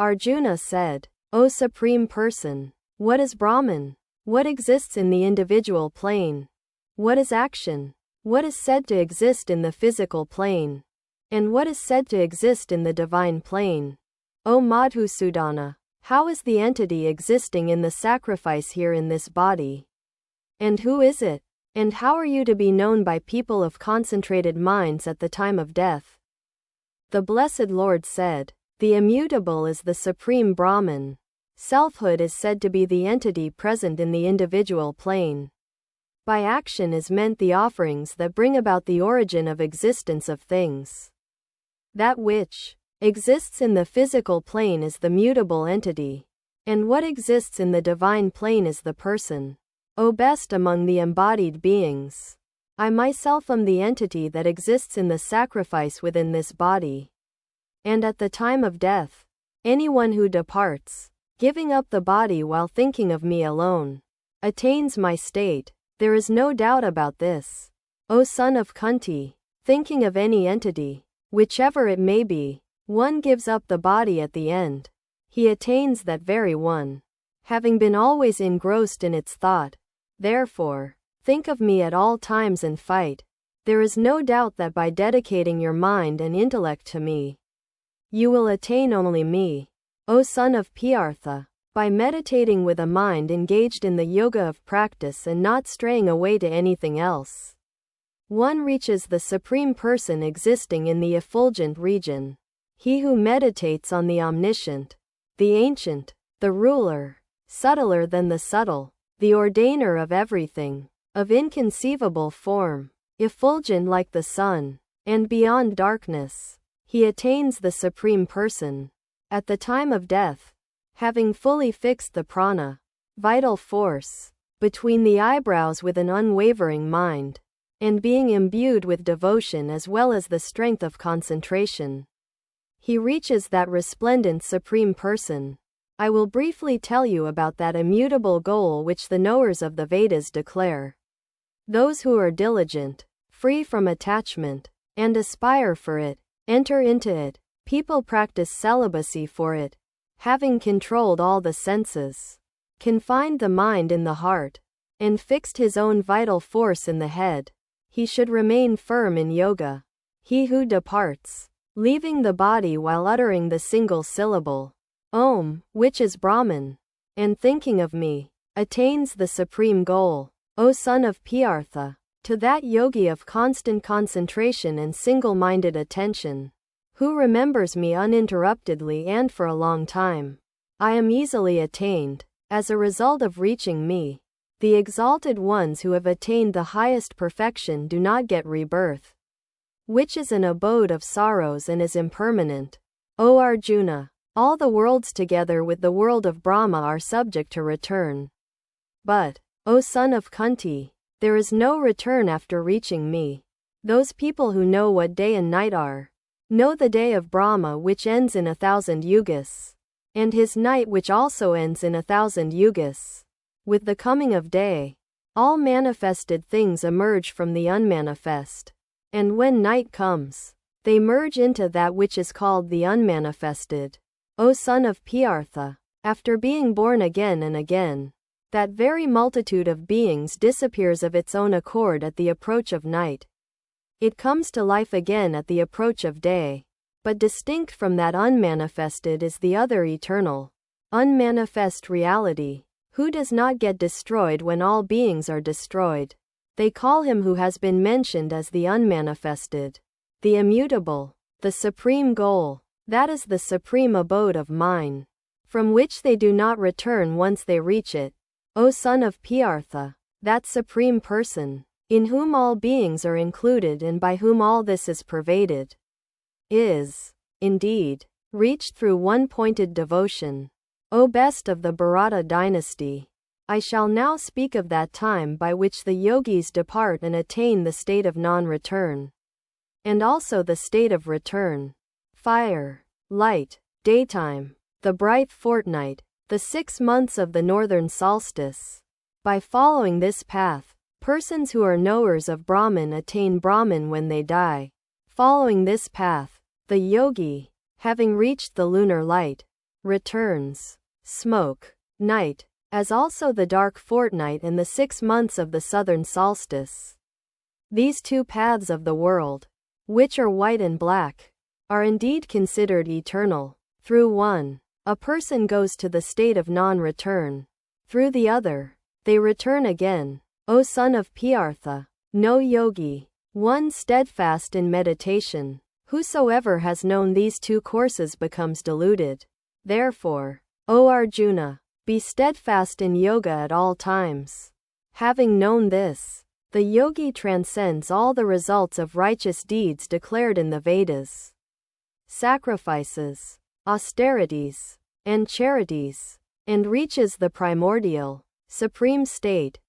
Arjuna said, O Supreme Person, what is Brahman? What exists in the individual plane? What is action? What is said to exist in the physical plane? And what is said to exist in the divine plane? O Madhusudana, how is the entity existing in the sacrifice here in this body? And who is it? And how are you to be known by people of concentrated minds at the time of death? The Blessed Lord said, the immutable is the Supreme Brahman. Selfhood is said to be the entity present in the individual plane. By action is meant the offerings that bring about the origin of existence of things. That which exists in the physical plane is the mutable entity, and what exists in the divine plane is the person. O best among the embodied beings, I myself am the entity that exists in the sacrifice within this body. And at the time of death, anyone who departs, giving up the body while thinking of me alone, attains my state. There is no doubt about this. O son of Kunti, thinking of any entity, whichever it may be, one gives up the body at the end. He attains that very one, having been always engrossed in its thought. Therefore, think of me at all times and fight. There is no doubt that by dedicating your mind and intellect to me, you will attain only me. O son of Piartha, by meditating with a mind engaged in the yoga of practice and not straying away to anything else, one reaches the Supreme Person existing in the effulgent region. He who meditates on the omniscient, the ancient, the ruler, subtler than the subtle, the ordainer of everything, of inconceivable form, effulgent like the sun, and beyond darkness, he attains the Supreme Person. At the time of death, having fully fixed the prana, vital force, between the eyebrows with an unwavering mind, and being imbued with devotion as well as the strength of concentration, he reaches that resplendent Supreme Person. I will briefly tell you about that immutable goal which the knowers of the Vedas declare. Those who are diligent, free from attachment, and aspire for it, enter into it. People practice celibacy for it, having controlled all the senses, confined the mind in the heart, and fixed his own vital force in the head. He should remain firm in yoga. He who departs, leaving the body while uttering the single syllable, Om, which is Brahman, and thinking of me, attains the supreme goal. O son of Piartha, to that yogi of constant concentration and single-minded attention, who remembers me uninterruptedly and for a long time, I am easily attained. As a result of reaching me, the exalted ones who have attained the highest perfection do not get rebirth, which is an abode of sorrows and is impermanent. O Arjuna, all the worlds together with the world of Brahma are subject to return. But, O son of Kunti, there is no return after reaching me. Those people who know what day and night are, know the day of Brahma which ends in 1,000 yugas, and his night which also ends in 1,000 yugas. With the coming of day, all manifested things emerge from the unmanifest, and when night comes, they merge into that which is called the unmanifested. O son of Piartha, after being born again and again, that very multitude of beings disappears of its own accord at the approach of night. It comes to life again at the approach of day. But distinct from that unmanifested is the other eternal, unmanifest reality, who does not get destroyed when all beings are destroyed. They call him who has been mentioned as the unmanifested, the immutable, the supreme goal. That is the supreme abode of mine, from which they do not return once they reach it. O son of Piartha, that supreme person, in whom all beings are included and by whom all this is pervaded, is, indeed, reached through one-pointed devotion. O best of the Bharata dynasty, I shall now speak of that time by which the yogis depart and attain the state of non-return, and also the state of return. Fire, light, daytime, the bright fortnight, the 6 months of the northern solstice. By following this path, persons who are knowers of Brahman attain Brahman when they die. Following this path, the yogi, having reached the lunar light, returns, smoke, night, as also the dark fortnight and the 6 months of the southern solstice. These two paths of the world, which are white and black, are indeed considered eternal. Through one, a person goes to the state of non-return. Through the other, they return again. O son of Piartha, no yogi, one steadfast in meditation, whosoever has known these two courses becomes deluded. Therefore, O Arjuna, be steadfast in yoga at all times. Having known this, the yogi transcends all the results of righteous deeds declared in the Vedas. Sacrifices, austerities, and charities, and reaches the primordial, supreme state,